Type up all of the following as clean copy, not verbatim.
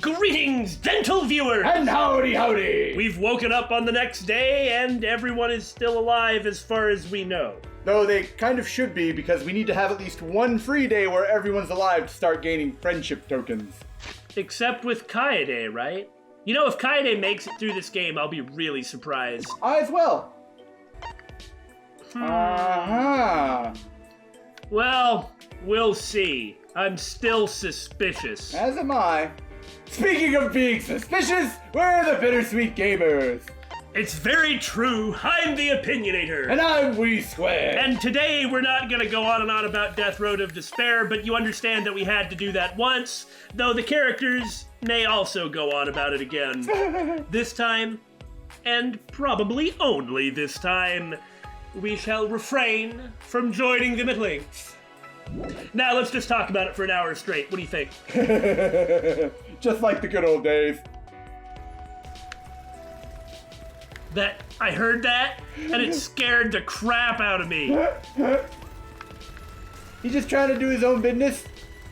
Greetings, dental viewers! And howdy! We've woken up on the next day, and everyone is still alive as far as we know. Though they kind of should be, because we need to have at least one free day where everyone's alive to start gaining friendship tokens. Except with Kaede, right? You know, if Kaede makes it through this game, I'll be really surprised. I as well. Uh-huh. Well, we'll see. I'm still suspicious. As am I. Speaking of being suspicious, we're the Bittersweet Gamers. It's very true. I'm the Opinionator. And I'm We Square. And today we're not going to go on and on about Death Road of Despair, but you understand that we had to do that once, though the characters may also go on about it again. This time, and probably only this time, we shall refrain from joining them at length. Now let's just talk about it for an hour straight. What do you think? Just like the good old days. I heard that, and it scared the crap out of me. He's just trying to do his own business.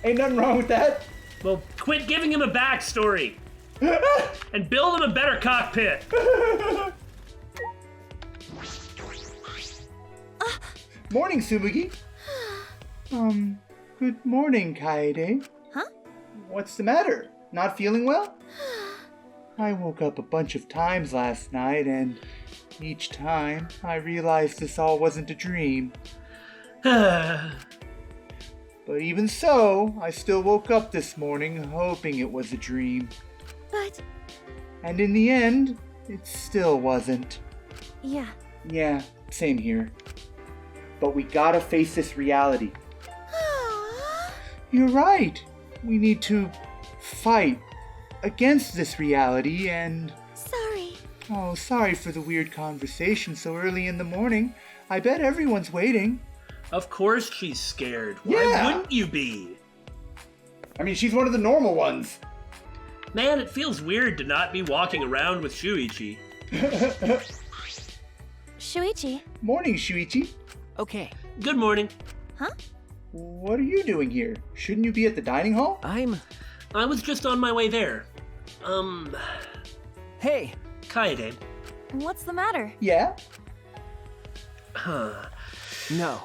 Ain't nothing wrong with that. Well, quit giving him a backstory. And build him a better cockpit. Morning, Tsumugi. Good morning, Kaede. Huh? What's the matter? Not feeling well? I woke up a bunch of times last night, and each time I realized this all wasn't a dream. But even so, I still woke up this morning hoping it was a dream. But... And in the end, it still wasn't. yeah. Yeah, same here. But we gotta face this reality. You're right. We need to fight against this reality and... Sorry. Oh, sorry for the weird conversation so early in the morning. I bet everyone's waiting. Of course she's scared. Why Yeah. wouldn't you be? I mean, she's one of the normal ones. Man, it feels weird to not be walking around with Shuichi. Shuichi. Morning, Shuichi. Okay, Good morning. Huh? What are you doing here? Shouldn't you be at the dining hall? I was just on my way there. Hey! Kaede. What's the matter? Yeah? Huh. No.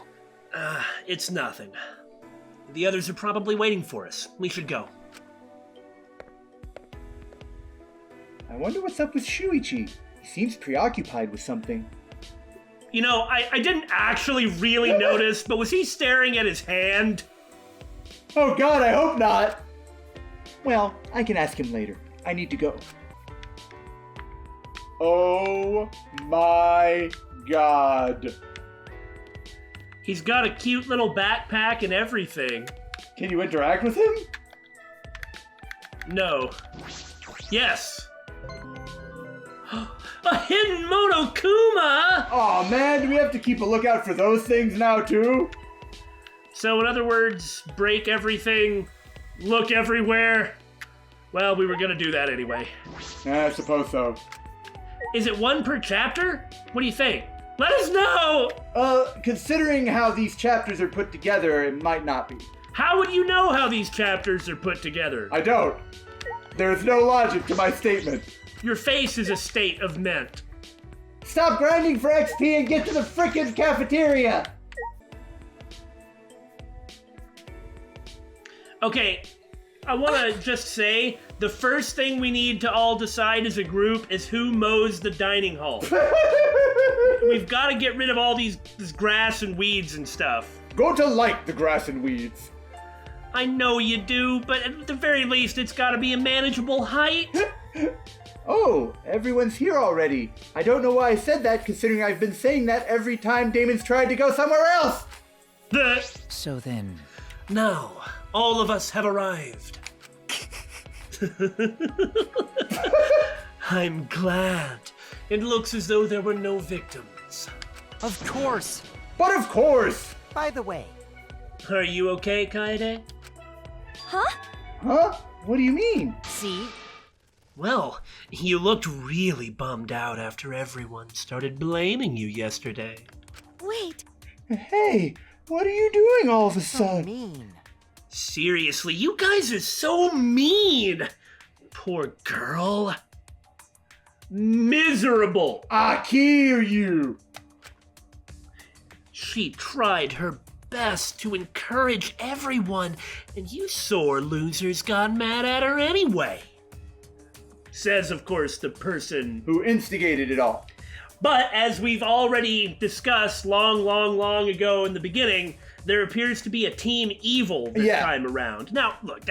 It's nothing. The others are probably waiting for us. We should go. I wonder what's up with Shuichi. He seems preoccupied with something. You know, I didn't actually really notice, but was he staring at his hand? Oh god, I hope not! Well, I can ask him later. I need to go. Oh my god. He's got a cute little backpack and everything. Can you interact with him? No. Yes. A hidden Monokuma! Aw man, do we have to keep a lookout for those things now too? So in other words, break everything, look everywhere. Well, we were gonna do that anyway. I suppose so. Is it one per chapter? What do you think? Let us know! Considering how these chapters are put together, it might not be. How would you know how these chapters are put together? I don't. There's no logic to my statement. Your face is a state of mint. Stop grinding for XP and get to the frickin' cafeteria! Okay, I want to just say, the first thing we need to all decide as a group is who mows the dining hall. We've got to get rid of all this grass and weeds and stuff. Go to like the grass and weeds. I know you do, but at the very least, it's got to be a manageable height. Oh, everyone's here already. I don't know why I said that, considering I've been saying that every time Damon's tried to go somewhere else! So then... Now, all of us have arrived. I'm glad. It looks as though there were no victims. Of course! But of course! By the way... Are you okay, Kaede? Huh? Huh? What do you mean? See? Well, you looked really bummed out after everyone started blaming you yesterday. Wait. Hey, what are you doing all of a So sudden? mean. Seriously, you guys are so mean! Poor girl. Miserable. I kill you. She tried her best to encourage everyone, and you sore losers got mad at her anyway. Says, of course, the person Who instigated it all. But as we've already discussed long ago in the beginning, there appears to be a team evil this time around. Now, look,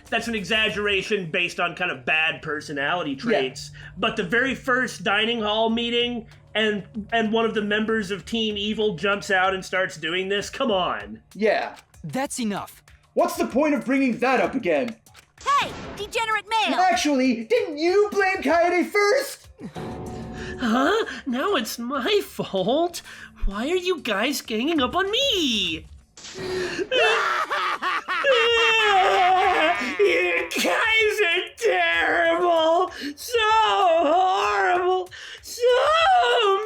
that's an exaggeration based on kind of bad personality traits, but the very first dining hall meeting and one of the members of Team Evil jumps out and starts doing this, come on. Yeah. That's enough. What's the point of bringing that up again? Hey, degenerate male! Actually, didn't you blame Kaede first? Huh? Now it's my fault? Why are you guys ganging up on me? You guys are terrible! So horrible! So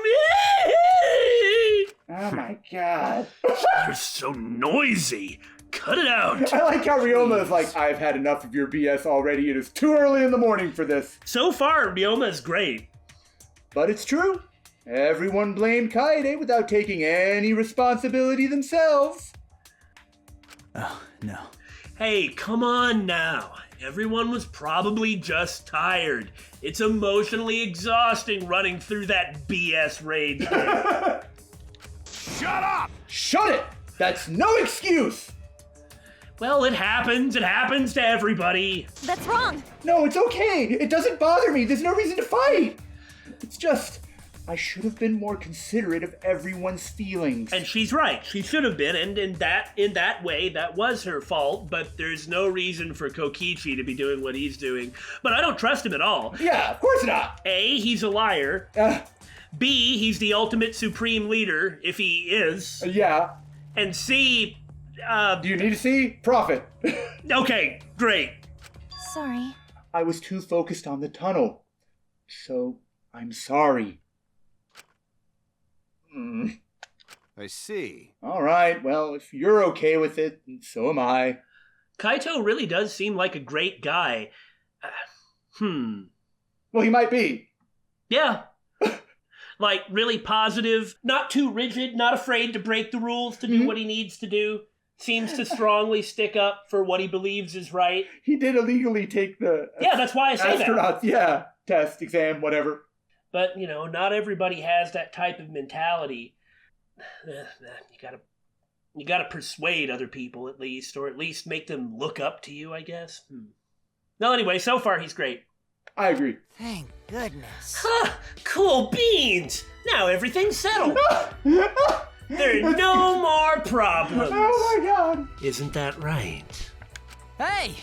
mean! Oh my god. You're so noisy! Cut it out! I like how Ryoma is like, I've had enough of your BS already. It is too early in the morning for this. So far, Ryoma's great. But it's true. Everyone blamed Kaede without taking any responsibility themselves. Oh, no. Hey, come on now. Everyone was probably just tired. It's emotionally exhausting running through that BS rage. Shut up! Shut it! That's no excuse! Well, it happens. It happens to everybody. That's wrong! No, it's okay. It doesn't bother me. There's no reason to fight. It's just, I should have been more considerate of everyone's feelings. And she's right. She should have been, and in that way, that was her fault, but there's no reason for Kokichi to be doing what he's doing. But I don't trust him at all. Yeah, of course not. A, he's a liar. B, he's the ultimate supreme leader, if he is. Yeah. And C, Do you need to see? Profit. okay, great. Sorry. I was too focused on the tunnel. So, I'm sorry. I see. All right, well, if you're okay with it, so am I. Kaito really does seem like a great guy. Well, he might be. Yeah. Like, really positive, not too rigid, not afraid to break the rules to do what he needs to do. Seems to strongly stick up for what he believes is right. He did illegally take the Yeah, that's why I say that. astronauts, test, exam, whatever. But, not everybody has that type of mentality. You gotta persuade other people at least, or at least make them look up to you, I guess. No, anyway, so far he's great. I agree. Thank goodness. Huh, cool beans! Now everything's settled. There are no more problems. Oh my god. Isn't that right? Hey!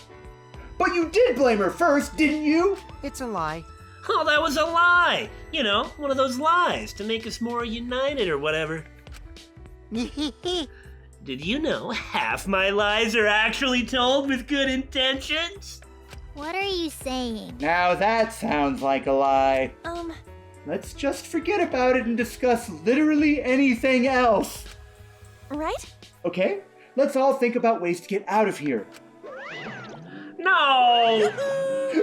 But you did blame her first, didn't you? It's a lie. Oh, that was a lie. One of those lies to make us more united or whatever. Did you know half my lies are actually told with good intentions? What are you saying? Now that sounds like a lie. Let's just forget about it and discuss literally anything else. Right? Okay? Let's all think about ways to get out of here. No!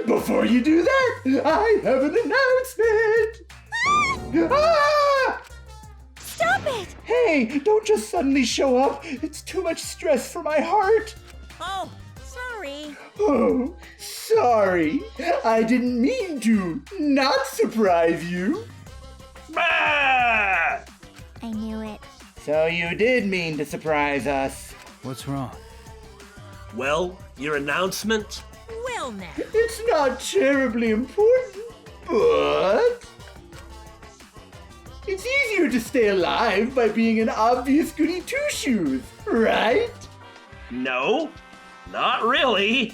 Before you do that, I have an announcement! Ah! Stop it! Hey, don't just suddenly show up. It's too much stress for my heart. Oh, sorry. Oh, sorry. I didn't mean to not surprise you. Ah! I knew it. So you did mean to surprise us. What's wrong? Well, your announcement? Well now. It's not terribly important, but it's easier to stay alive by being an obvious goody two-shoes, right? No, not really.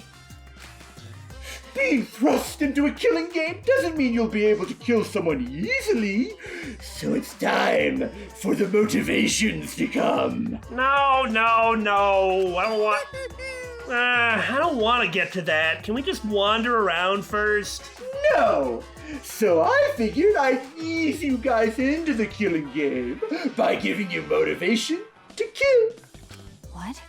Being thrust into a killing game doesn't mean you'll be able to kill someone easily, so it's time for the motivations to come. No. I don't want to get to that. Can we just wander around first? No! So I figured I'd ease you guys into the killing game by giving you motivation to kill. What?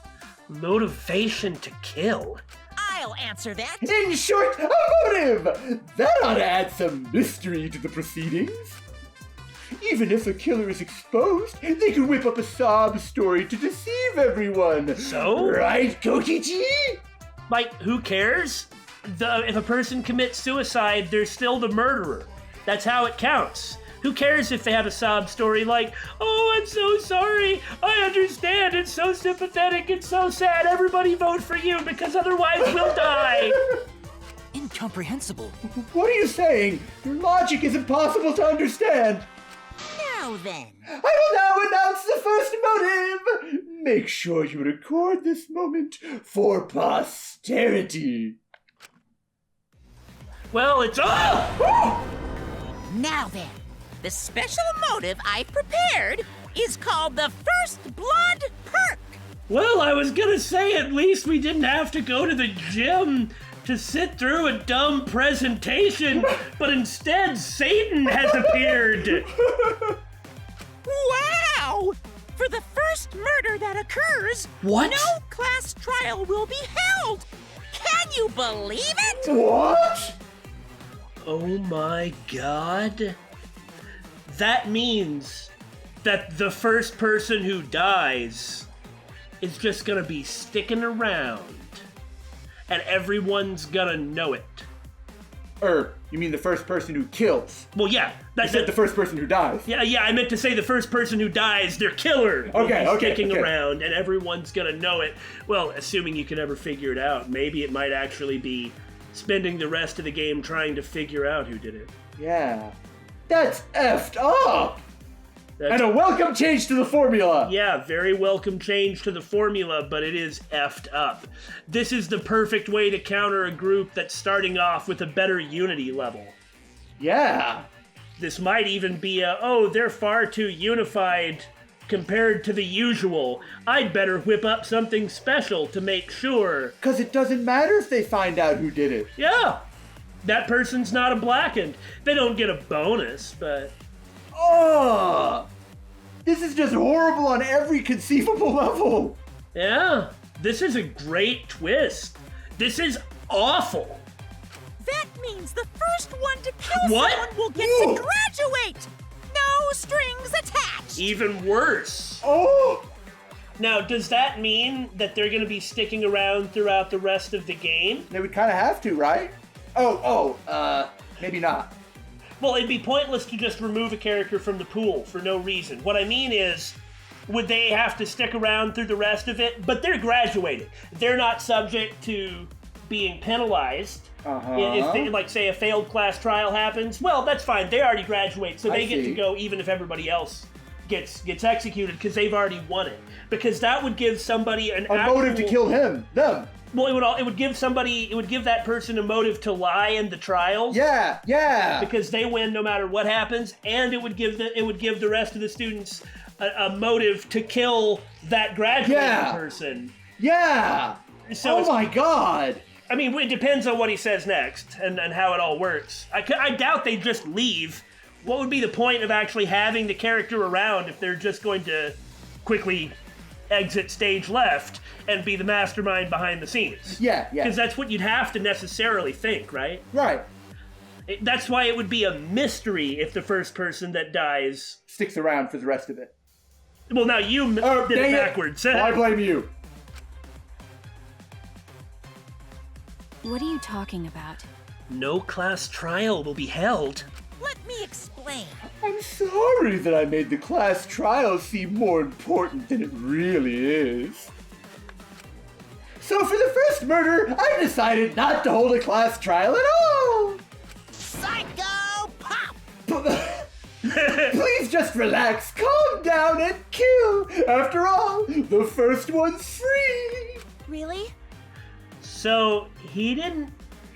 Motivation to kill? I I'll answer that. In short, a motive! That ought to add some mystery to the proceedings. Even if a killer is exposed, they can whip up a sob story to deceive everyone. So? Right, Kokichi? Like, who cares? If a person commits suicide, they're still the murderer. That's how it counts. Who cares if they have a sob story like, oh, I'm so sorry, I understand, it's so sympathetic, it's so sad, everybody vote for you because otherwise we'll die. Incomprehensible. What are you saying? Your logic is impossible to understand. Now then. I will now announce the first motive. Make sure you record this moment for posterity. Well, it's... Oh! Now then. The special motive I've prepared is called the First Blood Perk. Well, I was gonna say at least we didn't have to go to the gym to sit through a dumb presentation, but instead Satan has appeared. Wow! For the first murder that occurs, What? no class trial will be held. Can you believe it? What? Oh my god. That means that the first person who dies is just gonna be sticking around. And everyone's gonna know it. You mean the first person who kills? Well, yeah. You said the first person who dies. Yeah, I meant to say the first person who dies, their killer, will be sticking around, and everyone's gonna know it. Well, assuming you can ever figure it out. Maybe it might actually be spending the rest of the game trying to figure out who did it. Yeah. That's effed up! That's, And a welcome change to the formula! yeah, very welcome change to the formula, but it is effed up. This is the perfect way to counter a group that's starting off with a better unity level. Yeah. This might even be they're far too unified compared to the usual. I'd better whip up something special to make sure. 'Cause it doesn't matter if they find out who did it. Yeah, that person's not a blackened. They don't get a bonus, but... Oh! This is just horrible on every conceivable level! Yeah, this is a great twist. This is awful. That means the first one to kill What? someone will get Ooh. to graduate. No strings attached. Even worse. Oh! Now, does that mean that they're going to be sticking around throughout the rest of the game? They would kind of have to, right? Maybe not. Well, it'd be pointless to just remove a character from the pool for no reason. What I mean is, would they have to stick around through the rest of it? But they're graduated. They're not subject to being penalized. If they, like, say, a failed class trial happens, well, that's fine. They already graduate, so they get to go even if everybody else gets executed because they've already won it. Because that would give somebody a motive to kill them. Well, it would give that person a motive to lie in the trials. Yeah. Because they win no matter what happens, and it would give the rest of the students a motive to kill that graduating person. Yeah. So oh my god. I mean, it depends on what he says next and how it all works. I doubt they'd just leave. What would be the point of actually having the character around if they're just going to quickly exit stage left and be the mastermind behind the scenes? Yeah. Because that's what you'd have to necessarily think, right? Right. That's why it would be a mystery if the first person that dies sticks around for the rest of it. Well, now you did it backwards. I blame you. What are you talking about? No class trial will be held. Let me explain. I'm sorry that I made the class trial seem more important than it really is. So for the first murder, I decided not to hold a class trial at all. Psycho Pop! Please just relax, calm down, and kill. After all, the first one's free. Really? So he didn't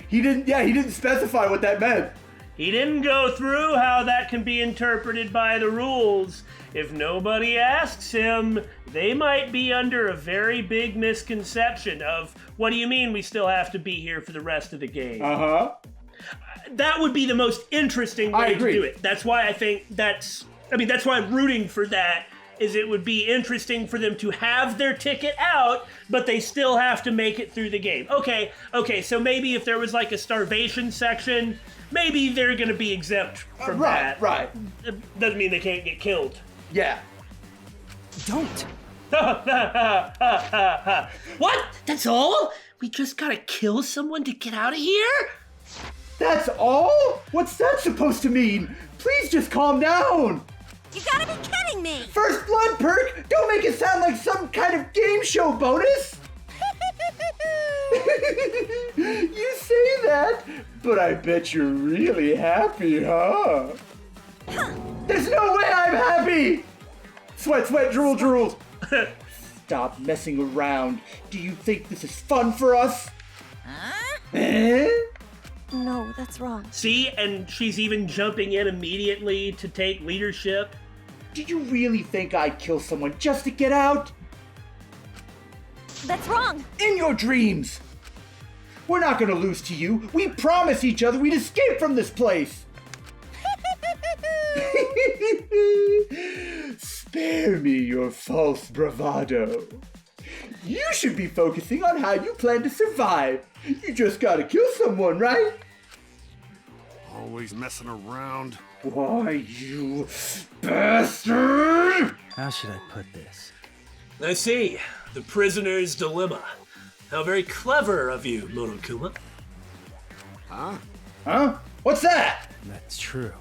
He didn't specify what that meant. He didn't go through how that can be interpreted by the rules. If nobody asks him, they might be under a very big misconception of, what do you mean we still have to be here for the rest of the game? Uh-huh. That would be the most interesting way to do it. That's why I think that's why I'm rooting for that is it would be interesting for them to have their ticket out, but they still have to make it through the game. Okay, so maybe if there was like a starvation section, maybe they're gonna be exempt from that. Right. It doesn't mean they can't get killed. Yeah. Don't! What? That's all? We just gotta kill someone to get out of here? That's all? What's that supposed to mean? Please just calm down. You gotta be kidding me! First blood perk? Don't make it sound like some kind of game show bonus. You say that, but I bet you're really happy, huh? There's no way I'm happy! Sweat, drool. Stop messing around. Do you think this is fun for us? Huh? Eh? No, that's wrong. See, and she's even jumping in immediately to take leadership. Do you really think I'd kill someone just to get out? That's wrong. In your dreams! We're not gonna lose to you. We promised each other we'd escape from this place. Spare me your false bravado. You should be focusing on how you plan to survive. You just gotta kill someone, right? Always messing around. Why, you bastard! How should I put this? I see. The prisoner's dilemma. How very clever of you, Monokuma. Huh? What's that? That's true.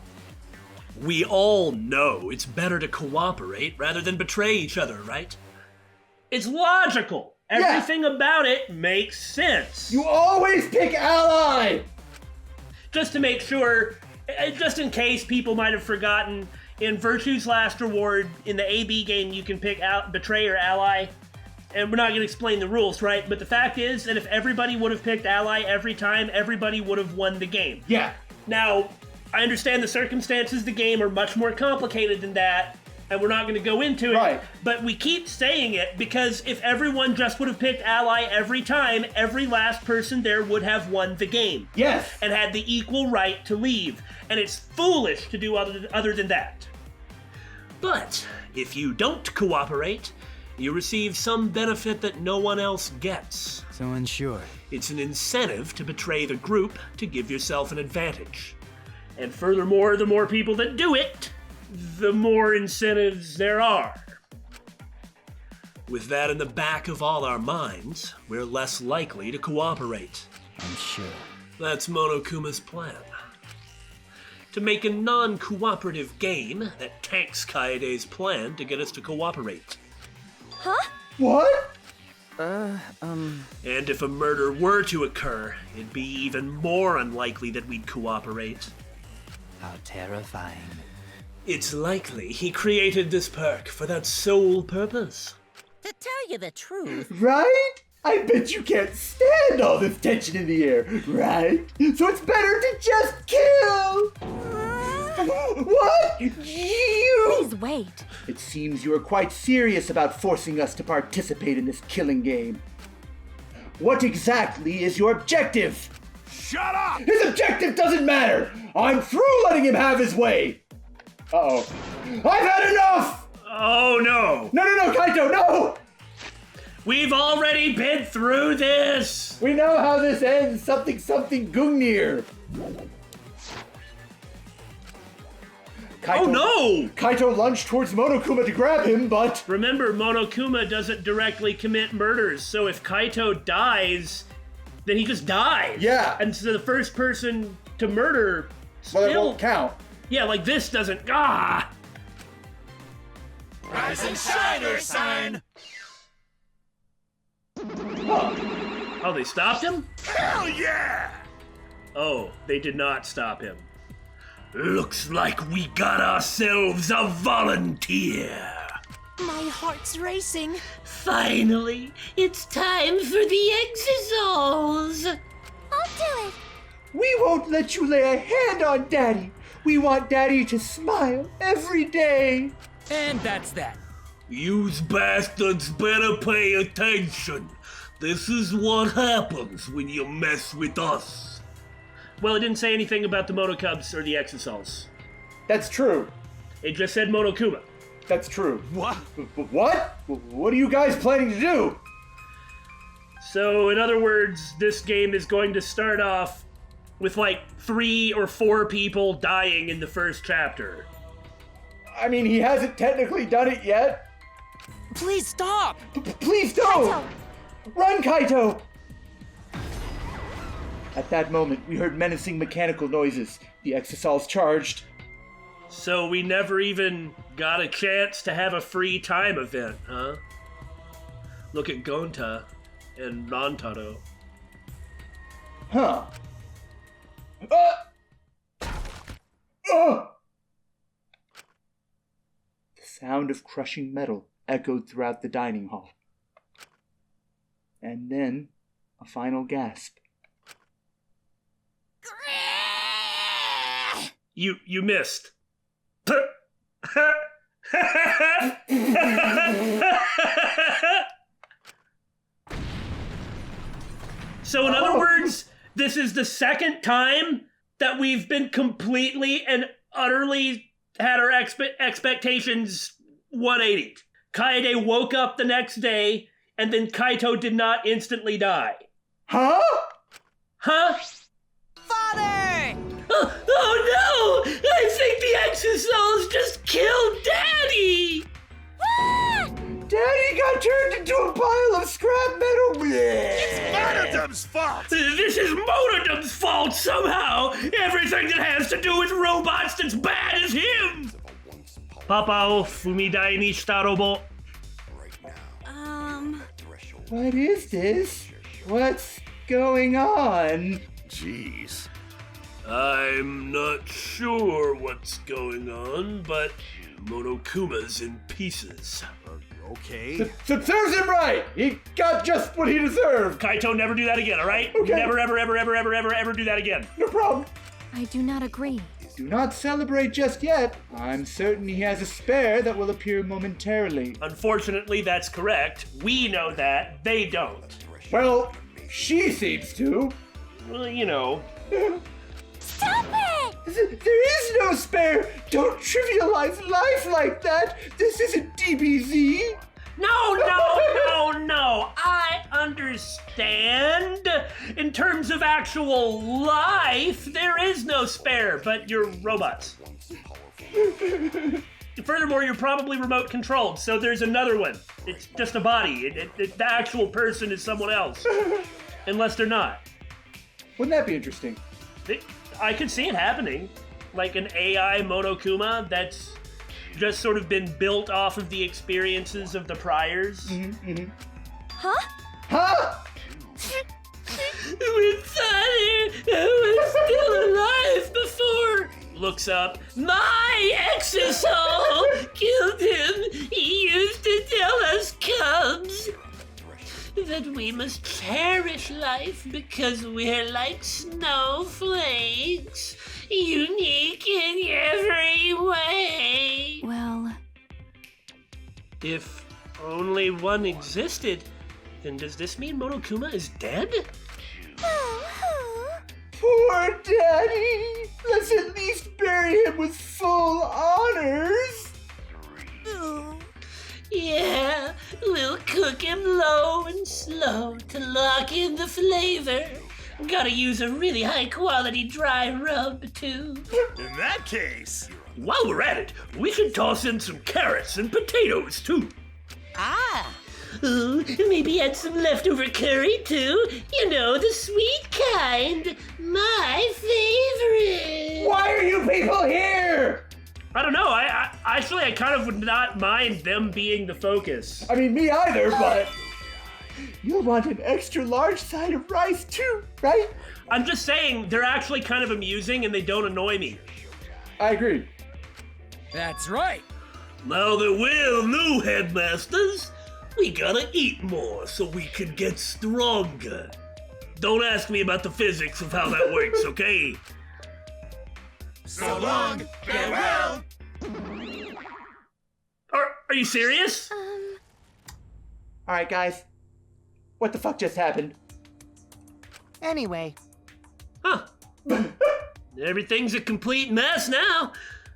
We all know it's better to cooperate rather than betray each other, right? It's logical. Everything about it makes sense. You always pick ally! Just to make sure, just in case people might have forgotten, in Virtue's Last Reward, in the AB game, you can pick out betray or ally. And we're not going to explain the rules, right? But the fact is that if everybody would have picked ally every time, everybody would have won the game. Yeah. Now, I understand the circumstances of the game are much more complicated than that, and we're not going to go into it. Right. But we keep saying it because if everyone just would have picked ally every time, every last person there would have won the game. Yes. And had the equal right to leave. And it's foolish to do other than that. But if you don't cooperate, you receive some benefit that no one else gets. So in short, It's an incentive to betray the group to give yourself an advantage. And furthermore, the more people that do it, the more incentives there are. With that in the back of all our minds, we're less likely to cooperate. I'm sure. That's Monokuma's plan. To make a non-cooperative game that tanks Kaede's plan to get us to cooperate. What? And if a murder were to occur, it'd be even more unlikely that we'd cooperate. How terrifying. It's likely he created this perk for that sole purpose. To tell you the truth, Right? I bet you can't stand all this tension in the air, right? So it's better to just kill! What? You? Please wait. It seems you are quite serious about forcing us to participate in this killing game. What exactly is your objective? Shut up! His objective doesn't matter! I'm through letting him have his way! Uh-oh. I've had enough! Oh no! No, Kaito, no! We've already been through this! We know how this ends, something Gungnir. Oh no! Kaito lunged towards Monokuma to grab him, but... Remember, Monokuma doesn't directly commit murders, so if Kaito dies, then he just dies. Yeah. And so the first person to murder Well, it still... won't count. Yeah, like this doesn't... Ah! Rise and shine, Ursine! Oh, they stopped him? Hell yeah! Oh, they did not stop him. Looks like we got ourselves a volunteer. My heart's racing. Finally, it's time for the exosols. I'll do it. We won't let you lay a hand on Daddy. We want Daddy to smile every day. And that's that. Yous bastards better pay attention. This is what happens when you mess with us. Well, it didn't say anything about the Monokubs or the Exosols. That's true. It just said Monokuma. That's true. What? What? What are you guys planning to do? So, in other words, this game is going to start off with like 3 or 4 people dying in the first chapter. I mean, he hasn't technically done it yet. Please stop! Please don't! Run, Kaito! At that moment, we heard menacing mechanical noises. The Exosol's charged. So we never even got a chance to have a free time event, huh? Look at Gonta and Rantaro. Huh. The sound of crushing metal echoed throughout the dining hall. And then, a final gasp. You missed. So in other words, this is the second time that we've been completely and utterly had our expectations 180. Kaede woke up the next day, and then Kaito did not instantly die. Huh? Huh? Father! Oh no! I think the Exosols just killed Daddy! Daddy got turned into a pile of scrap metal. Monodum's fault! This is Monodum's fault somehow! Everything that has to do with robots that's bad is him! Papa o fumidai ni shita robo. What is this? What's going on? Jeez. I'm not sure what's going on, but Monokuma's in pieces. Okay. So serves him right. He got just what he deserved. Kaito, never do that again, alright? Okay. Never, ever do that again. No problem. I do not agree. Do not celebrate just yet. I'm certain he has a spare that will appear momentarily. Unfortunately, that's correct. We know that. They don't. Well, she seems to. Well, you know. Stop it! There is no spare. Don't trivialize life like that. This isn't DBZ. No. I understand. In terms of actual life, there is no spare, but you're robots. Furthermore, you're probably remote controlled, so there's another one. It's just a body. The actual person is someone else. Unless they're not. Wouldn't that be interesting? I could see it happening. Like an AI Monokuma that's just sort of been built off of the experiences of the priors. Huh? Huh? We thought he was still alive before. Looks up. My Exosol killed him. He used to tell us cubs that we must cherish life because we're like snowflakes, unique in every way. Well, If only one existed, then does this mean Monokuma is dead? Poor Daddy. Let's at least bury him with full honors. Yeah, we'll cook him low and slow to lock in the flavor. Gotta use a really high quality dry rub too. In that case, While we're at it, we should toss in some carrots and potatoes too. Ooh, maybe add some leftover curry too. You know, the sweet kind. My favorite. Why are you people here? I don't know. I actually kind of would not mind them being the focus. I mean, me either, but you'll want an extra large side of rice too, right? I'm just saying they're actually kind of amusing and they don't annoy me. I agree. That's right. Now that we're new headmasters, we gotta eat more so we can get stronger. Don't ask me about the physics of how that works, okay? so long, farewell! Are you serious? All right, guys. What the fuck just happened? Anyway, Huh. Everything's a complete mess now.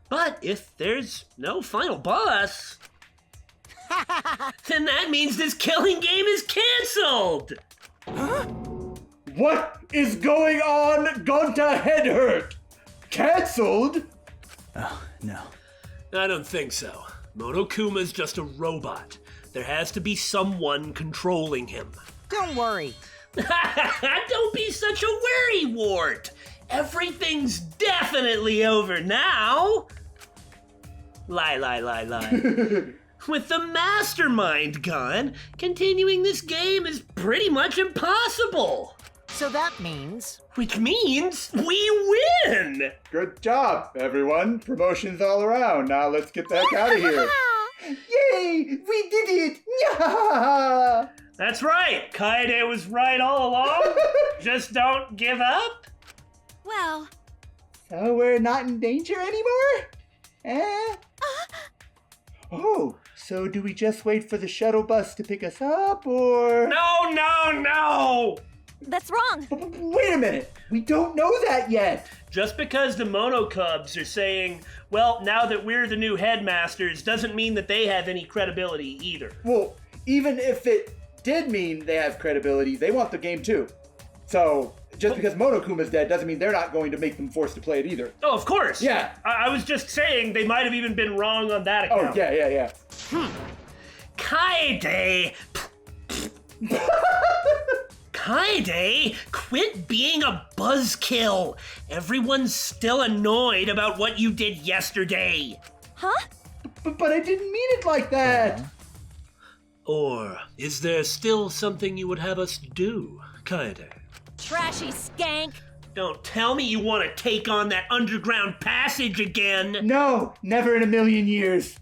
But if there's no final boss, then that means this killing game is canceled! What is going on, Gonta Head Hurt? Cancelled? Oh, no. I don't think so. Monokuma's just a robot. There has to be someone controlling him. Don't worry. Don't be such a worrywart! Everything's definitely over now! Lie. With the mastermind gone, continuing this game is pretty much impossible! So that means... Which means we win! Good job, everyone. Promotions all around. Now let's get the heck out of here. Yay! We did it! Yeah! That's right! Kaede was right all along. Just don't give up. Well, So we're not in danger anymore? Eh? Oh, so do we just wait for the shuttle bus to pick us up, or... No! that's wrong. Wait a minute! We don't know that yet! Just because the Mono Cubs are saying, well, now that we're the new headmasters, doesn't mean that they have any credibility either. Well, even if it did mean they have credibility, they want the game too. So, just because Monokuma's dead doesn't mean they're not going to make them forced to play it either. Oh, of course. Yeah. I was just saying they might have even been wrong on that account. Oh, yeah. Kaede! Kaede, quit being a buzzkill. Everyone's still annoyed about what you did yesterday. Huh? But I didn't mean it like that! Or is there still something you would have us do, Kaede? Trashy skank. Don't tell me you want to take on that underground passage again. No, never in a million years.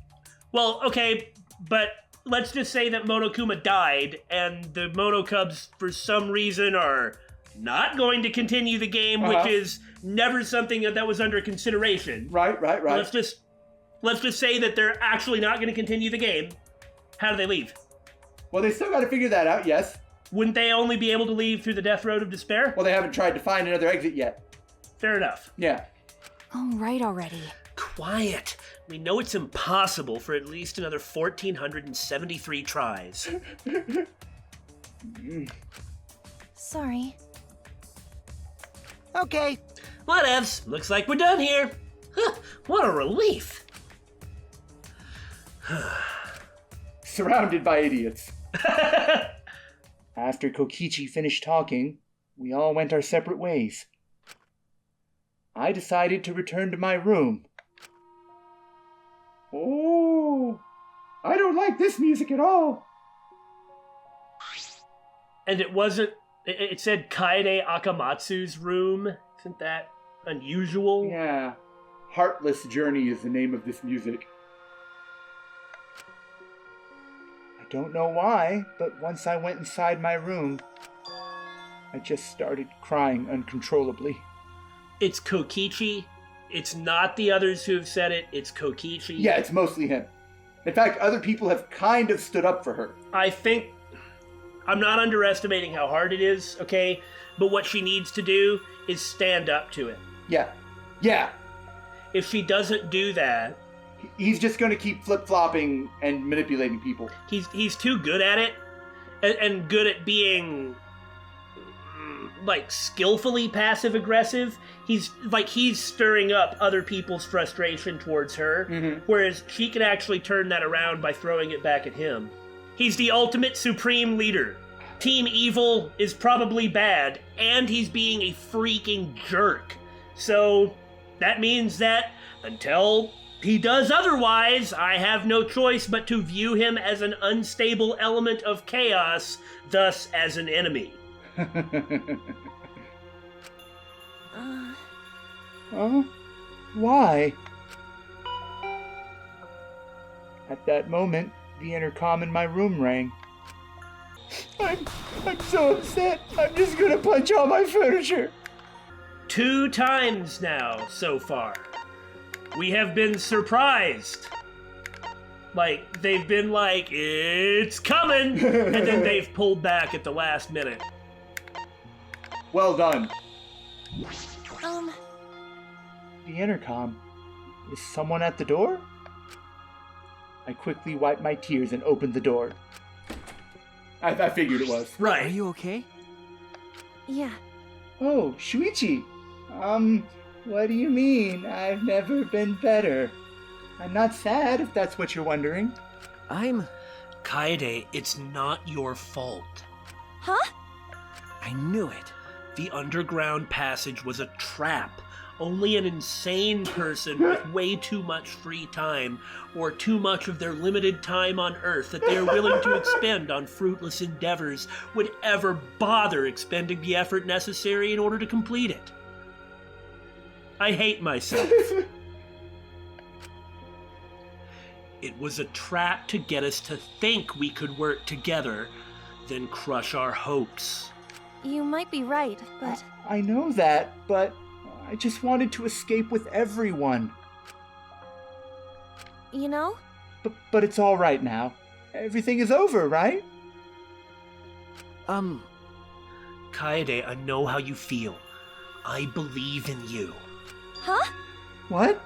Well, okay, but let's just say that Monokuma died, and the Mono Cubs, for some reason, are not going to continue the game, which is never something that was under consideration. Right. Let's just say that they're actually not going to continue the game. How do they leave? Well, they still got to figure that out, yes. Wouldn't they only be able to leave through the Death Road of Despair? Well, they haven't tried to find another exit yet. Fair enough. Yeah. All right already. Quiet. We know it's impossible for at least another 1,473 tries. Sorry. Okay. Whatevs. Looks like we're done here. Huh, what a relief. Surrounded by idiots. After Kokichi finished talking, we all went our separate ways. I decided to return to my room. Oh, I don't like this music at all. And it said Kaede Akamatsu's room. Isn't that unusual? Yeah, Heartless Journey is the name of this music. I don't know why, but once I went inside my room, I just started crying uncontrollably. It's Kokichi. It's not the others who have said it. It's Kokichi. Yeah, it's mostly him. In fact, other people have kind of stood up for her. I think I'm not underestimating how hard it is, okay? But what she needs to do is stand up to it. Yeah. If she doesn't do that, He's just going to keep flip-flopping and manipulating people. he's too good at it, and good at being like skillfully passive-aggressive. He's stirring up other people's frustration towards her, whereas she can actually turn that around by throwing it back at him. He's the ultimate supreme leader. Team Evil is probably bad, and he's being a freaking jerk. So that means that until he does otherwise, I have no choice but to view him as an unstable element of chaos, thus as an enemy. Why? At that moment, the intercom in my room rang. I'm so upset. I'm just gonna punch all my furniture. 2 times now so far. We have been surprised. Like, they've been like, it's coming! And then they've pulled back at the last minute. Well done. Um, The intercom. Is someone at the door? I quickly wiped my tears and opened the door. I figured it was. Are Right. you okay? Yeah. Oh, Shuichi. What do you mean? I've never been better. I'm not sad, if that's what you're wondering. Kaede, it's not your fault. Huh? I knew it. The underground passage was a trap. Only an insane person with way too much free time, or too much of their limited time on Earth that they are willing to expend on fruitless endeavors, would ever bother expending the effort necessary in order to complete it. I hate myself. It was a trap to get us to think we could work together, then crush our hopes. You might be right, but I know that, but I just wanted to escape with everyone. you know? But it's all right now. Everything is over, right? Kaede, I know how you feel. I believe in you. Huh? What?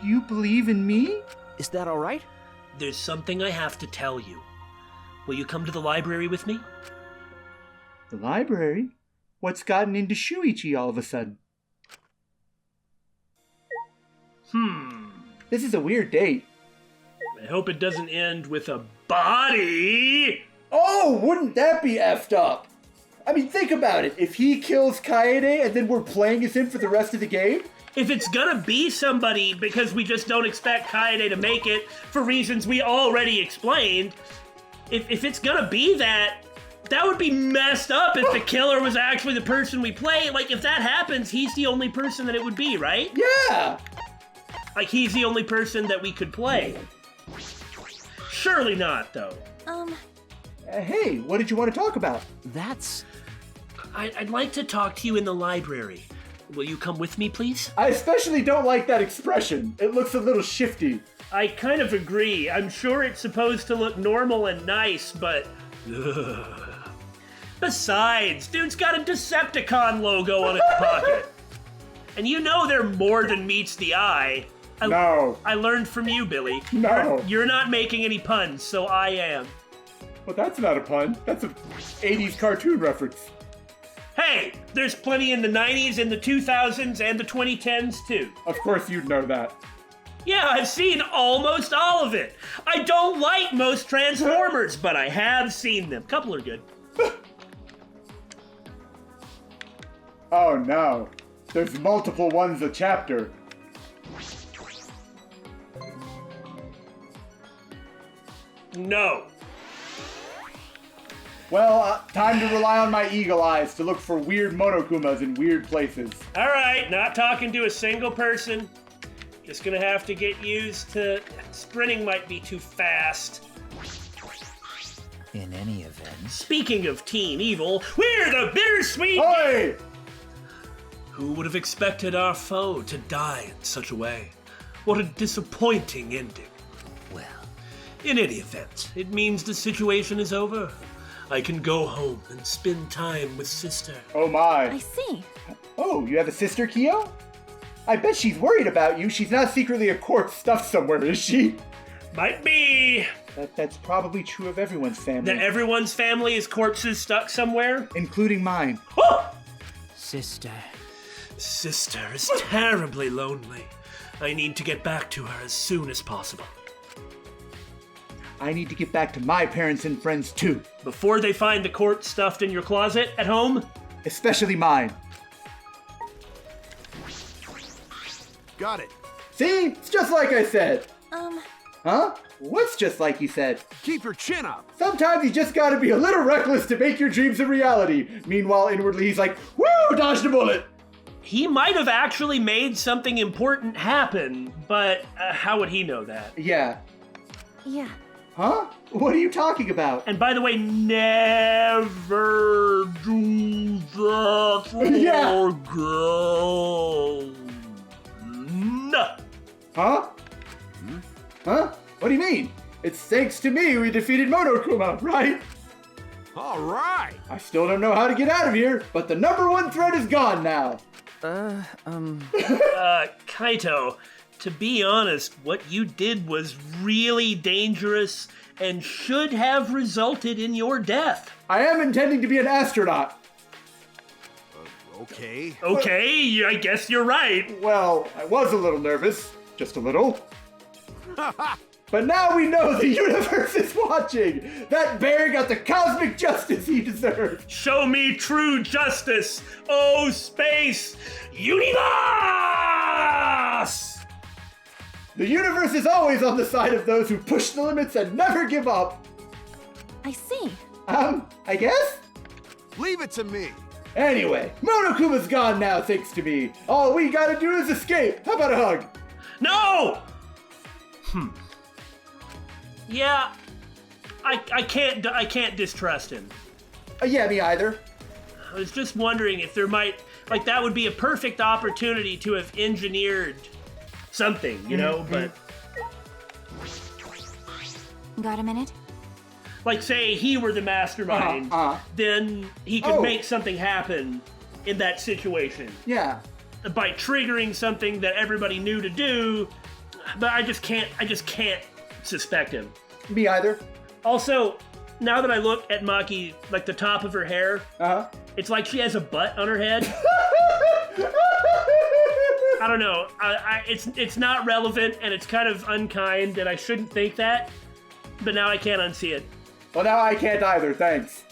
You believe in me? Is that all right? There's something I have to tell you. Will you come to the library with me? The library? What's gotten into Shuichi all of a sudden? This is a weird date. I hope it doesn't end with a body! Oh, wouldn't that be effed up? I mean, think about it. If he kills Kaede and then we're playing as him for the rest of the game? If it's gonna be somebody because we just don't expect Kaede to make it for reasons we already explained, if it's gonna be that would be messed up if the killer was actually the person we play. Like, if that happens, he's the only person that it would be, right? Yeah! Like, he's the only person that we could play. Surely not, though. Hey, what did you want to talk about? I'd like to talk to you in the library. Will you come with me, please? I especially don't like that expression. It looks a little shifty. I kind of agree. I'm sure it's supposed to look normal and nice, but... Ugh. Besides, dude's got a Decepticon logo on his pocket. And you know they're more than meets the eye. No. I learned from you, Billy. No. You're not making any puns, so I am. Well, that's not a pun. That's a 80s cartoon reference. Hey, there's plenty in the 90s and the 2000s and the 2010s, too. Of course you'd know that. Yeah, I've seen almost all of it. I don't like most Transformers, but I have seen them. A couple are good. Oh no. There's multiple ones a chapter. No. Well, time to rely on my eagle eyes to look for weird Monokumas in weird places. All right, not talking to a single person. Just gonna have to get used to... Sprinting might be too fast. In any event, Speaking of Team Evil, we're the Bittersweet... Oi! Who would have expected our foe to die in such a way? What a disappointing ending. well, In any event, it means the situation is over. I can go home and spend time with sister. Oh I my. see. Oh, you have a sister, Kyo? I bet she's worried about you. She's not secretly a corpse stuffed somewhere, is she? Might be That's probably true of everyone's family. that everyone's family is corpses stuck somewhere. Including mine. Oh! sister. Sister is terribly lonely. I need to get back to her as soon as possible. I need to get back to my parents and friends too. Before they find the corpse stuffed in your closet at home. Especially mine. Got it. See? It's just like I said. Um, Huh? What's just like you said? Keep your chin up. Sometimes you just gotta be a little reckless to make your dreams a reality. Meanwhile, inwardly, he's like, woo, dodged a bullet. He might have actually made something important happen, but how would he know that? Yeah. yeah. Huh? What are you talking about? And by the way, never do that for Yeah. girls. No. Huh? Huh? What do you mean? It's thanks to me we defeated Monokuma, right? All right. I still don't know how to get out of here, but the number one threat is gone now. Kaito, To be honest, what you did was really dangerous and should have resulted in your death. I am intending to be an astronaut. Okay. Okay, I guess you're right. Well, I was a little nervous. Just a little. But now we know the universe is watching! That bear got the cosmic justice he deserved! Show me true justice, oh space universe! The universe is always on the side of those who push the limits and never give up! I see. I guess? Leave it to me. Anyway, Monokuma's gone now thanks to me. All we gotta do is escape. How about a hug? No! Yeah, I can't distrust him. Yeah, me either. I was just wondering if there might, like, that would be a perfect opportunity to have engineered something, you know, but... Got a minute? Like, say he were the mastermind, then he could make something happen in that situation. Yeah. By triggering something that everybody knew to do, but I just can't suspect him. Me either. Also, now that I look at Maki, like the top of her hair, it's like she has a butt on her head. I don't know. It's not relevant and it's kind of unkind and I shouldn't think that, but now I can't unsee it. Well, now I can't either, thanks.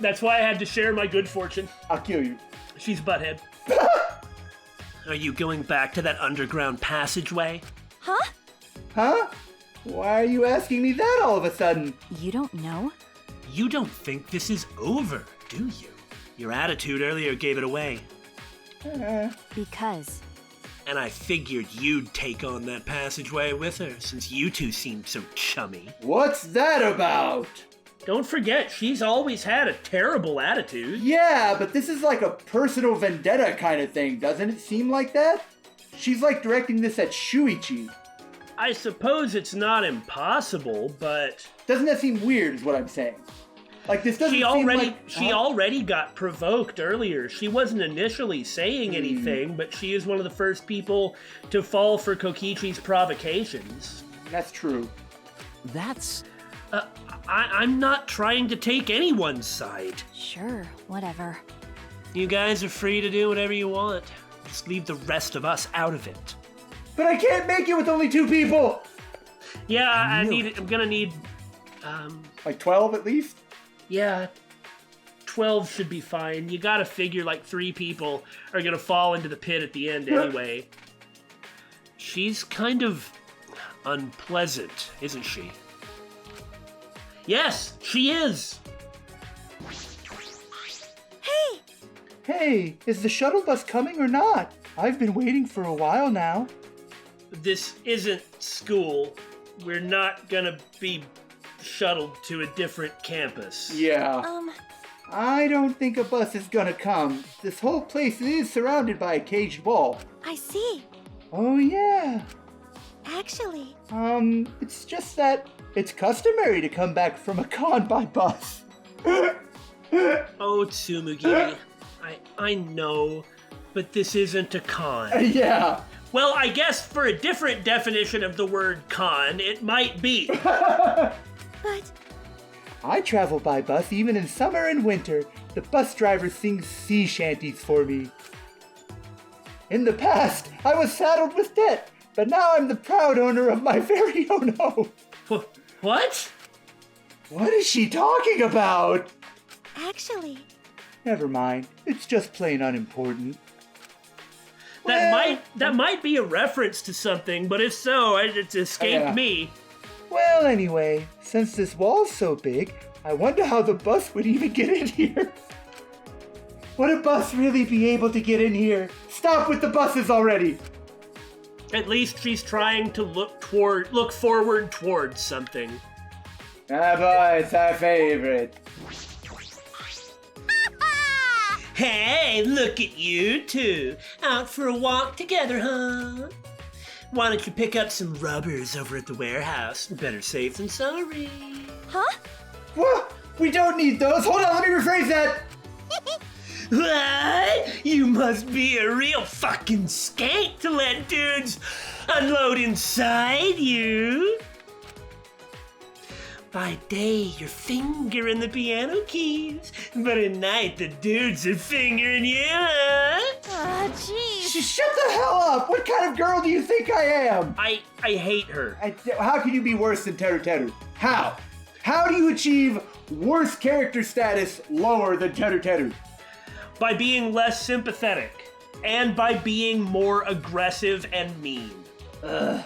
That's why I had to share my good fortune. I'll kill you. She's butthead. Are you going back to that underground passageway? Huh? Huh? Why are you asking me that all of a sudden? You don't know? You don't think this is over, do you? Your attitude earlier gave it away. Because. And I figured you'd take on that passageway with her, since you two seem so chummy. What's that about? Don't forget, she's always had a terrible attitude. Yeah, but this is like a personal vendetta kind of thing, doesn't it seem like that? She's like directing this at Shuichi. I suppose it's not impossible, but... Doesn't that seem weird is what I'm saying? Like, this doesn't she seem like... She already got provoked earlier. She wasn't initially saying anything, but she is one of the first people to fall for Kokichi's provocations. That's true. That's... I'm not trying to take anyone's side. Sure, whatever. You guys are free to do whatever you want. Just leave the rest of us out of it. But I can't make it with only 2 people! Yeah, I'm gonna need, Like 12 at least? yeah, 12 should be fine. You gotta figure like 3 people are gonna fall into the pit at the end anyway. She's kind of unpleasant, isn't she? Yes, she is! Hey! Hey, is the shuttle bus coming or not? I've been waiting for a while now. This isn't school. We're not gonna be shuttled to a different campus. Yeah. I don't think a bus is gonna come. This whole place is surrounded by a caged wall. I see. Oh yeah. Actually. It's just that it's customary to come back from a con by bus. Oh, Tsumugi, I know, but this isn't a con. Yeah. Well, I guess for a different definition of the word con, it might be. But I travel by bus even in summer and winter. The bus driver sings sea shanties for me. In the past, I was saddled with debt, but now I'm the proud owner of my very own home. What? What is she talking about? actually. Never mind. It's just plain unimportant. That might be a reference to something, but if so, it's escaped me. Well, anyway, since this wall's so big, I wonder how the bus would even get in here. Would a bus really be able to get in here? Stop with the buses already! At least she's trying to look forward towards something. Ah, boy, it's our favorite. Hey, look at you two. Out for a walk together, huh? Why don't you pick up some rubbers over at the warehouse? Better safe than sorry. Huh? What? We don't need those. Hold on, let me rephrase that. What? You must be a real fucking skank to let dudes unload inside you. By day, you're fingering the piano keys, but at night, the dudes are fingering you, huh? Ah, jeez. Shut the hell up! What kind of girl do you think I am? I hate her. How can you be worse than Teru Teru? How? How do you achieve worse character status lower than Teru Teru? By being less sympathetic, and by being more aggressive and mean. Ugh.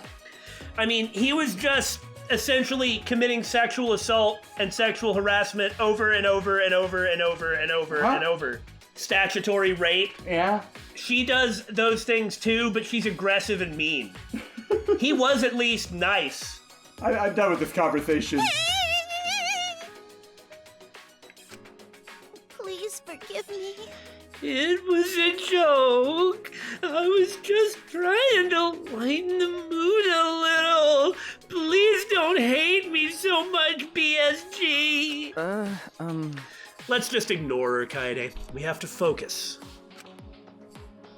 I mean, he was just essentially committing sexual assault and sexual harassment over and over and over and over and over and over. Statutory rape. Yeah? She does those things too, but she's aggressive and mean. He was at least nice. I'm done with this conversation. Please forgive me. It was a joke. I was just trying to lighten the mood a little. Please don't hate me so much, BSG. Let's just ignore her, Kaede. We have to focus.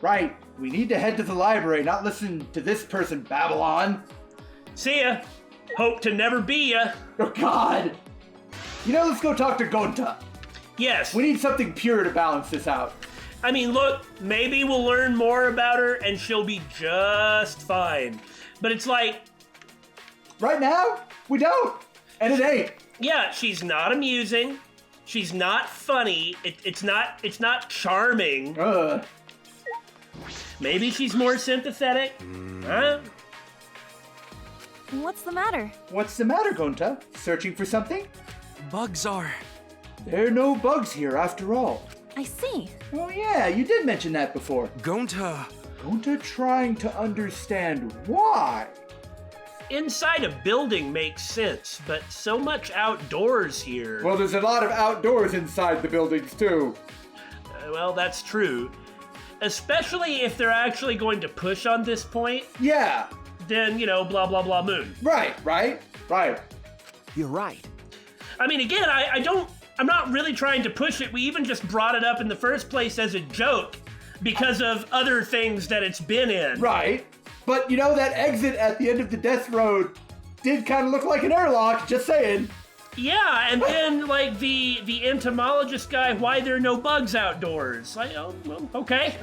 Right. We need to head to the library, not listen to this person babble on. See ya. Hope to never be ya. Oh, God. Let's go talk to Gonta. Yes. We need something pure to balance this out. I mean, look, maybe we'll learn more about her and she'll be just fine. But it's like... Right now, we don't. And it ain't. Yeah, she's not amusing. She's not funny. It's not charming. Maybe she's more sympathetic. Huh? What's the matter? What's the matter, Gonta? Searching for something? Bugs are... There are no bugs here after all. I see. Oh yeah, you did mention that before. Gonta. Gonta trying to understand why. Inside a building makes sense, but so much outdoors here. Well, there's a lot of outdoors inside the buildings too. Well, that's true. Especially if they're actually going to push on this point. Yeah. Then, blah, blah, blah, moon. Right. You're right. I mean, again, I'm not really trying to push it. We even just brought it up in the first place as a joke because of other things that it's been in. Right. But that exit at the end of the Death Road did kind of look like an airlock, just saying. Yeah, and then, the entomologist guy, why there are no bugs outdoors? Well, okay.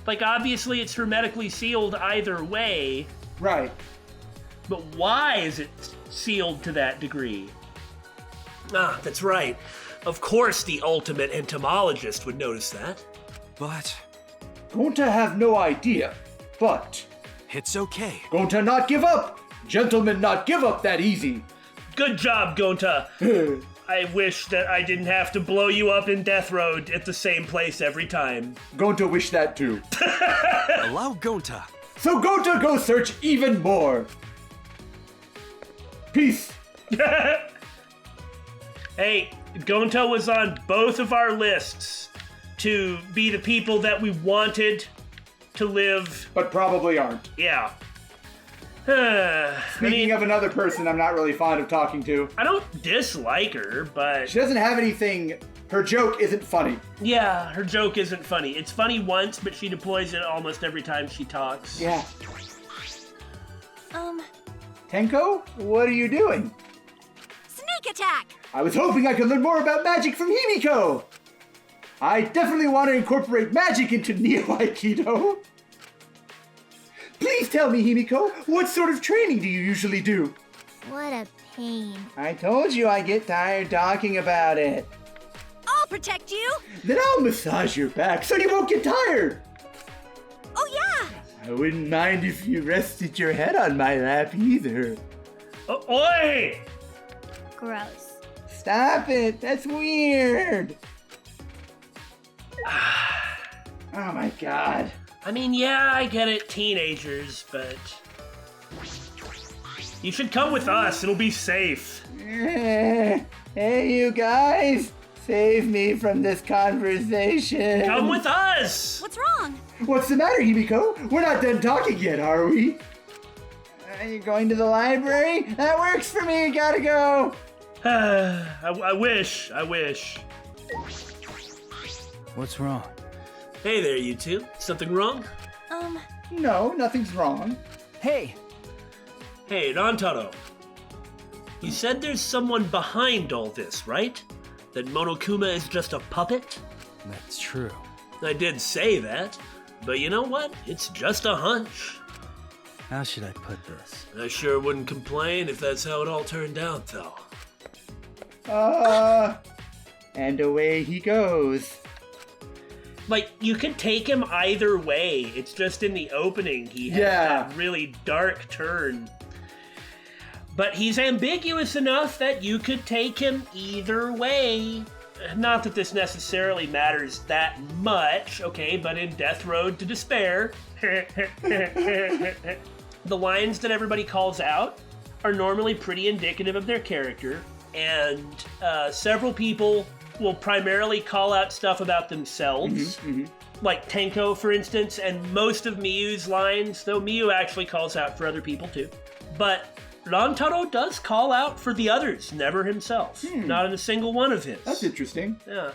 Obviously it's hermetically sealed either way. Right. But why is it sealed to that degree? Ah, that's right. Of course the ultimate entomologist would notice that. But... Gonta have no idea, but... It's okay. Gonta not give up! Gentlemen not give up that easy! Good job, Gonta. I wish that I didn't have to blow you up in Death Road at the same place every time. Gonta wish that too. Allow Gonta. So Gonta go search even more. Peace. Hey, Gonta was on both of our lists to be the people that we wanted to live. But probably aren't. Yeah. Speaking of another person I'm not really fond of talking to. I don't dislike her, but... She doesn't have anything... Her joke isn't funny. Yeah, her joke isn't funny. It's funny once, but she deploys it almost every time she talks. Yeah. Tenko, what are you doing? Sneak attack! I was hoping I could learn more about magic from Himiko! I definitely want to incorporate magic into Neo Aikido. Please tell me, Himiko, what sort of training do you usually do? What a pain. I told you I get tired talking about it. I'll protect you! Then I'll massage your back so you won't get tired. Oh yeah! I wouldn't mind if you rested your head on my lap either. Oi! Gross. Stop it, that's weird. Oh my god. I mean, yeah, I get it, teenagers, but... You should come with us, it'll be safe. Hey, you guys, save me from this conversation. Come with us! What's wrong? What's the matter, Himiko? We're not done talking yet, are we? Are you going to the library? That works for me, gotta go. I wish. What's wrong? Hey there, you two. Something wrong? No, nothing's wrong. Hey, Hey, Rantaro. You said there's someone behind all this, right? That Monokuma is just a puppet? that's true. I did say that, but you know what? It's just a hunch. How should I put this? I sure wouldn't complain if that's how it all turned out, though. And away he goes. Like, you could take him either way. It's just in the opening he has that really dark turn. But he's ambiguous enough that you could take him either way. Not that this necessarily matters that much, okay, but in Death Road to Despair, the lines that everybody calls out are normally pretty indicative of their character, and several people will primarily call out stuff about themselves, like Tenko, for instance, and most of Miyu's lines, though Miyu actually calls out for other people too. But Rantaro does call out for the others, never himself. Not in a single one of his. That's interesting. Yeah.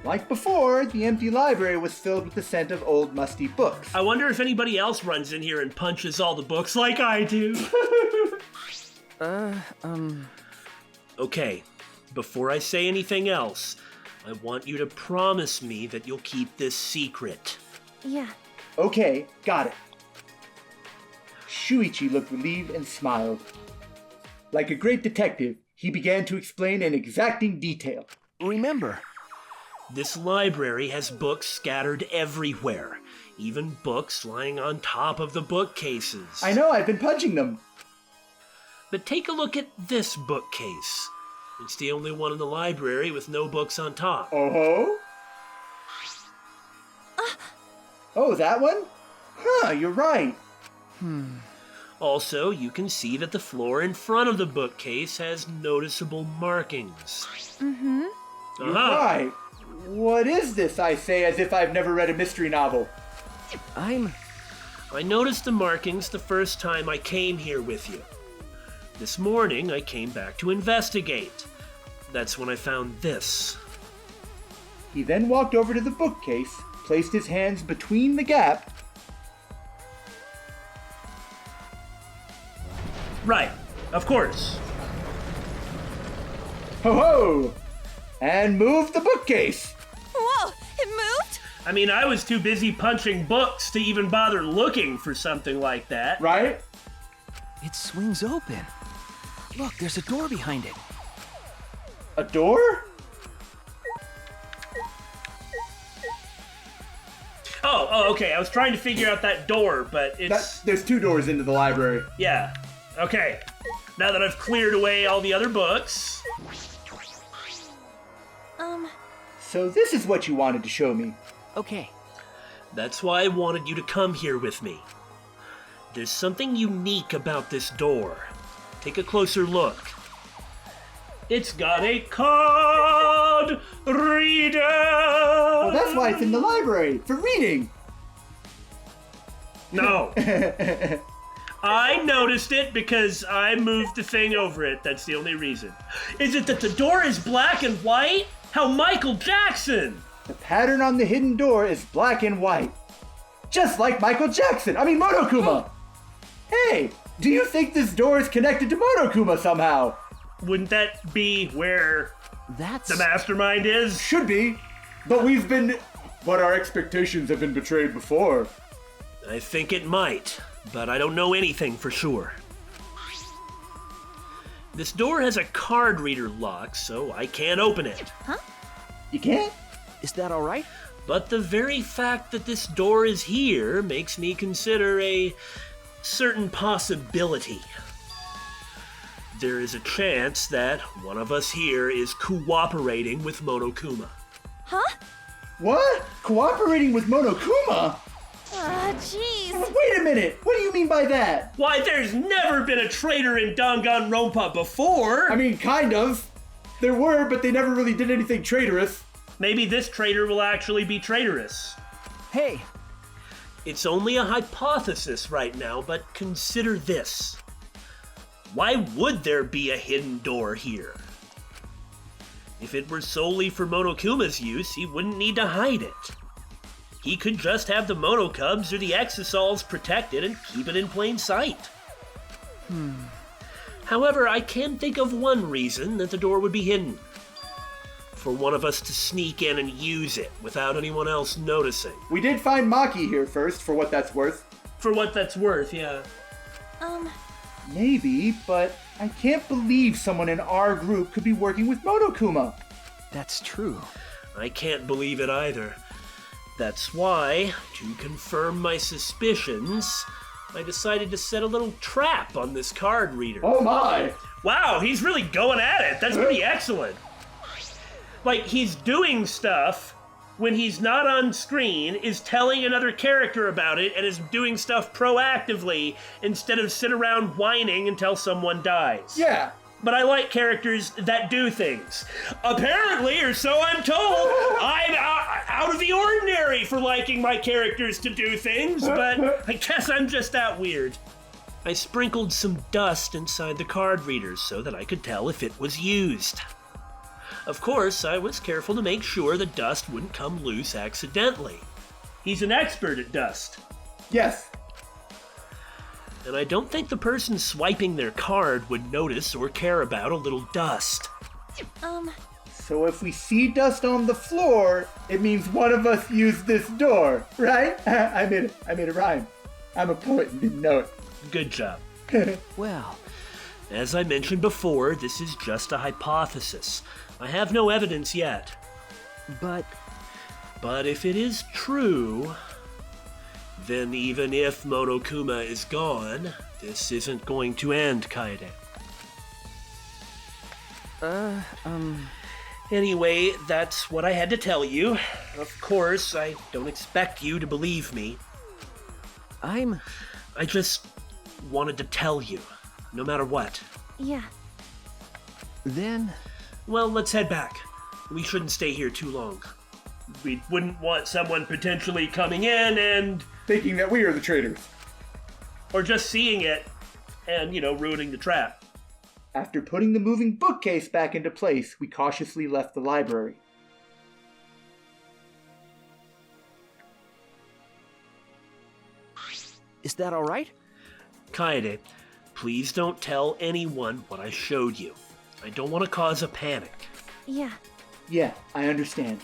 Like before, the empty library was filled with the scent of old musty books. I wonder if anybody else runs in here and punches all the books like I do. Okay, before I say anything else, I want you to promise me that you'll keep this secret. Yeah. Okay, got it. Shuichi looked relieved and smiled. Like a great detective, he began to explain in exacting detail. Remember, This library has books scattered everywhere, even books lying on top of the bookcases. I know, I've been punching them. But take a look at this bookcase. It's the only one in the library with no books on top. Oh? Oh, that one? Huh, you're right. Also, you can see that the floor in front of the bookcase has noticeable markings. You're right. What is this, I say, as if I've never read a mystery novel? I noticed the markings the first time I came here with you. This morning, I came back to investigate. That's when I found this. He then walked over to the bookcase, placed his hands between the gap. Right, of course. Ho ho! And moved the bookcase. Whoa! It moved? I mean, I was too busy punching books to even bother looking for something like that. Right? It swings open. Look, there's a door behind it. A door? Oh, okay. I was trying to figure out that door, but it's... There's two doors into the library. Yeah. Okay. Now that I've cleared away all the other books... So this is what you wanted to show me. Okay. That's why I wanted you to come here with me. There's something unique about this door. Take a closer look. It's got a card reader! Well, that's why it's in the library, for reading. No. I noticed it because I moved the thing over it. That's the only reason. Is it that the door is black and white? How Michael Jackson! The pattern on the hidden door is black and white. Just like Michael Jackson. I mean, Monokuma. Hey, do you think this door is connected to Monokuma somehow? Wouldn't that be where That's... the mastermind is? Should be. But our expectations have been betrayed before. I think it might, but I don't know anything for sure. This door has a card reader lock, so I can't open it. You can't? Is that all right? But the very fact that this door is here makes me consider a certain possibility. There is a chance that one of us here is cooperating with Monokuma. What? Cooperating with Monokuma? Jeez. Wait a minute. What do you mean by that? Why, there's never been a traitor in Danganronpa before! I mean, kind of. There were, but they never really did anything traitorous. Maybe this traitor will actually be traitorous. Hey, It's only a hypothesis right now, but consider this. Why would there be a hidden door here? If it were solely for Monokuma's use, he wouldn't need to hide it. He could just have the Monokubs or the Exosols protected and keep it in plain sight. However, I can think of one reason that the door would be hidden. For one of us to sneak in and use it without anyone else noticing. We did find Maki here first, for what that's worth. For what that's worth, yeah. Maybe, but I can't believe someone in our group could be working with Monokuma. That's true. I can't believe it either. That's why, to confirm my suspicions, I decided to set a little trap on this card reader. Oh my! Wow, he's really going at it. That's pretty excellent. Like, he's doing stuff when he's not on screen, is telling another character about it, and is doing stuff proactively instead of sit around whining until someone dies. Yeah. But I like characters that do things. Apparently, or so I'm told, I'm out of the ordinary for liking my characters to do things, but I guess I'm just that weird. I sprinkled some dust inside the card readers so that I could tell if it was used. Of course, I was careful to make sure the dust wouldn't come loose accidentally. He's an expert at dust. Yes. And I don't think the person swiping their card would notice or care about a little dust. So if we see dust on the floor, it means one of us used this door, right? I made a rhyme. I'm a poet and didn't know it. Good job. Well, As I mentioned before, this is just a hypothesis. I have no evidence yet. but But if it is true, then even if Monokuma is gone, this isn't going to end, Kaede. Anyway, that's what I had to tell you. Of course, I don't expect you to believe me. I just wanted to tell you, no matter what. Yeah. Then Well, let's head back. We shouldn't stay here too long. We wouldn't want someone potentially coming in and... Thinking that we are the traitors. or just seeing it and, ruining the trap. After putting the moving bookcase back into place, we cautiously left the library. is that all right? Kaede, please don't tell anyone what I showed you. I don't want to cause a panic. Yeah. Yeah, I understand.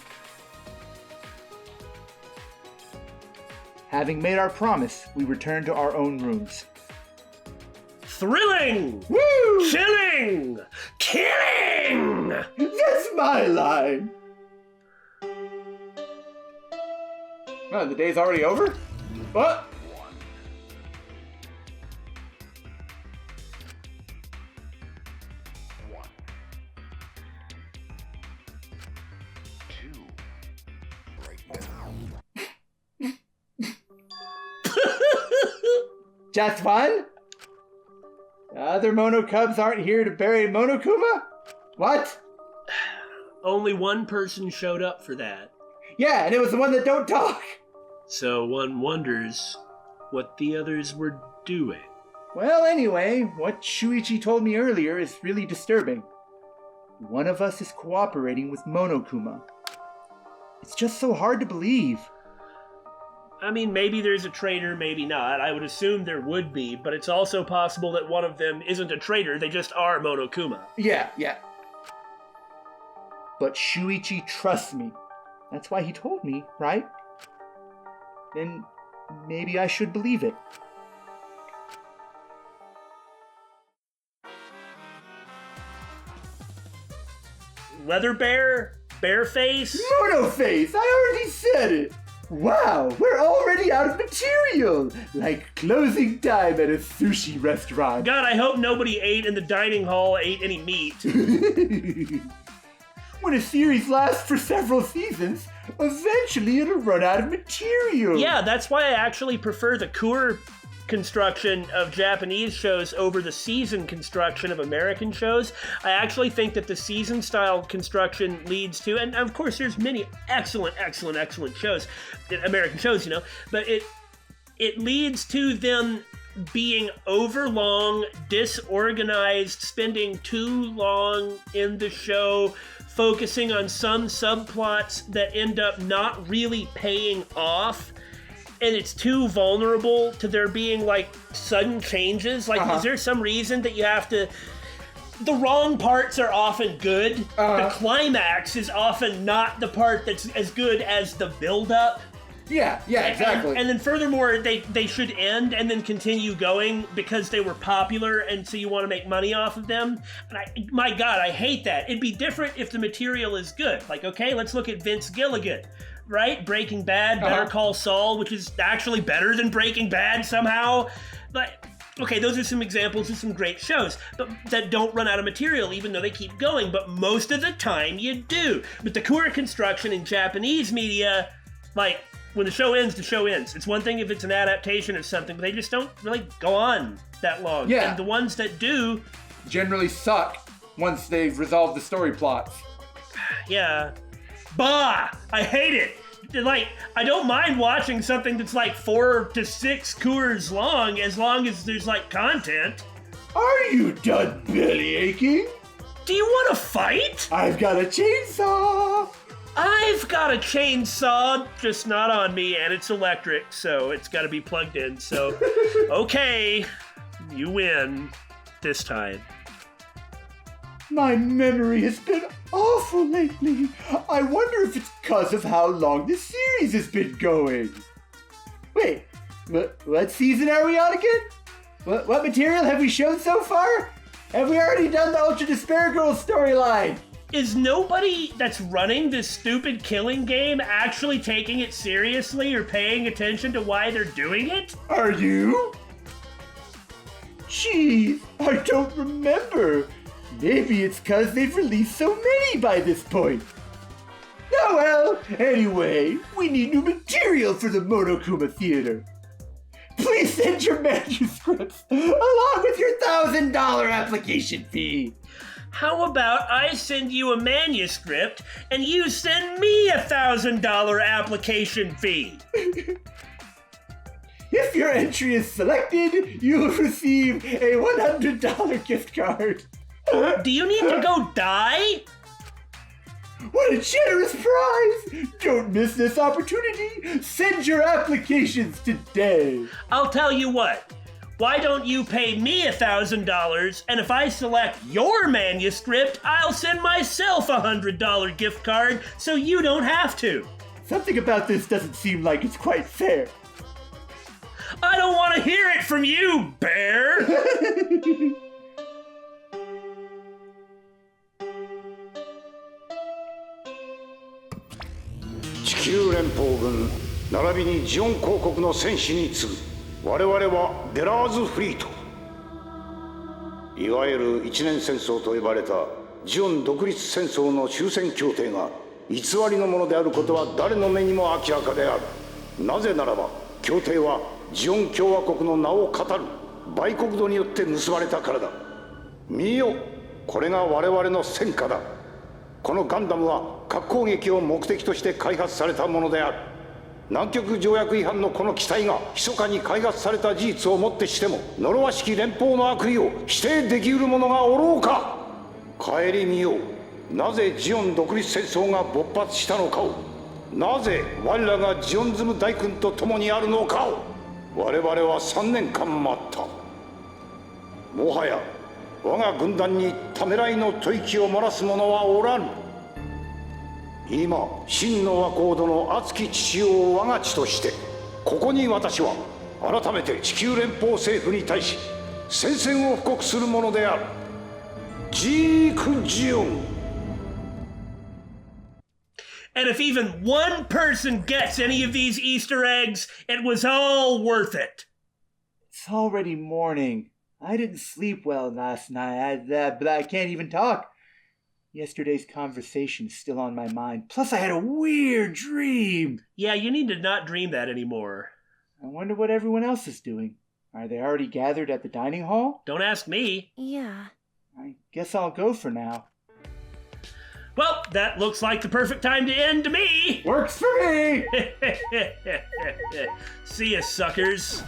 Having made our promise, we returned to our own rooms. Thrilling! Woo! Chilling! Killing! That's my line! Oh, the day's already over? What? Just one? The other Monokubs aren't here to bury Monokuma? What? Only one person showed up for that. Yeah, and it was the one that don't talk. So one wonders what the others were doing. Well, anyway, what Shuichi told me earlier is really disturbing. One of us is cooperating with Monokuma. It's just so hard to believe. I mean, maybe there's a traitor, maybe not. I would assume there would be, but it's also possible that one of them isn't a traitor, they just are Monokuma. Yeah. But Shuichi trusts me. That's why he told me, right? Then maybe I should believe it. Leather bear? Bearface? Monoface! I already said it! Wow, we're already out of material! Like closing time at a sushi restaurant. God, I hope nobody ate in the dining hall, ate any meat. When a series lasts for several seasons, eventually it'll run out of material. Yeah, that's why I actually prefer the Kur construction of Japanese shows over the season construction of American shows. I actually think that the season style construction leads to, and of course there's many excellent shows, American shows, but it leads to them being overlong, disorganized, spending too long in the show, focusing on some subplots that end up not really paying off, and it's too vulnerable to there being like sudden changes. Like, is there some reason that you have to... The wrong parts are often good. The climax is often not the part that's as good as the build-up. Yeah, exactly. And then furthermore, they should end and then continue going because they were popular, and so you want to make money off of them. And my God, I hate that. It'd be different if the material is good. Like, okay, let's look at Vince Gilligan, right? Breaking Bad, Better Call Saul, which is actually better than Breaking Bad somehow. But okay, those are some examples of some great shows but that don't run out of material even though they keep going. But most of the time you do. But the Kura construction in Japanese media, like, when the show ends, the show ends. It's one thing if it's an adaptation of something, but they just don't really go on that long. Yeah. And the ones that do... generally suck once they've resolved the story plots. Yeah. Bah! I hate it! Like, I don't mind watching something that's like 4 to 6 Coors long as there's, like, content. Are you done belly aching? Do you want to fight? I've got a chainsaw! I've got a chainsaw, just not on me, and it's electric, so it's got to be plugged in. So, okay, you win this time. My memory has been awful lately. I wonder if it's because of how long this series has been going. Wait, what season are we on again? What material have we shown so far? Have we already done the Ultra Despair Girls storyline? Is nobody that's running this stupid killing game actually taking it seriously or paying attention to why they're doing it? Are you? Geez, I don't remember. Maybe it's because they've released so many by this point. Oh well, anyway, we need new material for the Monokuma Theater. Please send your manuscripts along with your $1,000 application fee. How about I send you a manuscript and you send me a $1,000 application fee? If your entry is selected, you'll receive a $100 gift card. Do you need to go die? What a generous prize! Don't miss this opportunity. Send your applications today. I'll tell you what. Why don't you pay me $1,000, and if I select your manuscript, I'll send myself a $100 gift card so you don't have to. Something about this doesn't seem like it's quite fair. I don't want to hear it from you, bear!地球連邦軍並びにジオン公国の戦士に次ぐ我々はデラーズフリート、いわゆる一年戦争と呼ばれたジオン独立戦争の終戦協定が偽りのものであることは誰の目にも明らかである。なぜならば協定はジオン共和国の名を語る売国土によって結ばれたからだ。見よ、これが我々の戦果だ。このガンダムは核攻撃を目的として開発されたものである。南極条約違反のこの機体が密かに開発された事実をもってしても呪わしき連邦の悪意を否定できうる者がおろうか。顧みよう。なぜジオン独立戦争が勃発したのかを、なぜ我らがジオンズム大君と共にあるのかを我々は3年間待った。もはや我が軍団にためらいの吐息を漏らす者はおらぬ。今真の和光殿の熱き父を我が父としてここに私は改めて地球連邦政府に対し宣戦を布告するものである。ジークジオン。And if even one person gets any of these Easter eggs, it was all worth it. It's already morning. I didn't sleep well last night, but I can't even talk. Yesterday's conversation is still on my mind. Plus, I had a weird dream. Yeah, you need to not dream that anymore. I wonder what everyone else is doing. Are they already gathered at the dining hall? Don't ask me. Yeah. I guess I'll go for now. Well, that looks like the perfect time to end to me. Works for me! See ya, suckers.